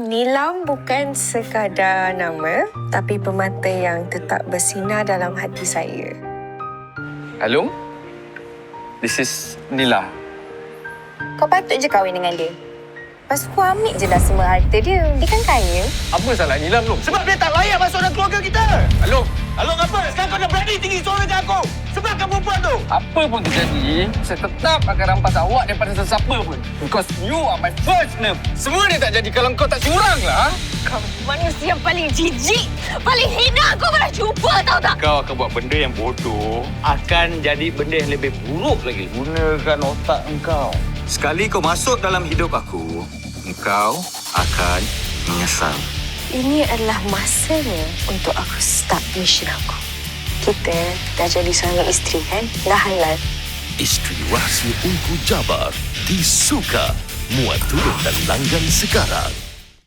Nilam bukan sekadar nama, tapi permata yang tetap bersinar dalam hati saya. Hello? This is Nila. Kau patut je kahwin dengan dia. Lepas tu kau ambil je dah semua harta dia. Dia kan kaya. Apa salah Nila belum? Sebab dia tak layak masuk dalam keluarga kita. Hello? Halo, ngapa? Sekarang kau dah berani tinggi suara dengan aku. Sebab kamu perempuan tu. Apa pun terjadi, saya tetap akan rampas awak daripada sesiapa pun. Because you are my first love. Semua ni tak jadi kalau kau tak curang lah. Kau manusia yang paling jijik. Paling hina aku pernah jumpa, tahu tak? Kau akan buat benda yang bodoh, akan jadi benda yang lebih buruk lagi. Gunakan otak engkau. Sekali kau masuk dalam hidup aku, engkau akan menyesal. Ini adalah masanya untuk aku start mission aku. Kita dah jadi seorang isteri kan? Dah halal. Isteri Rahsia Ungku Jabar di Suka. Muat turun dan langgan sekarang.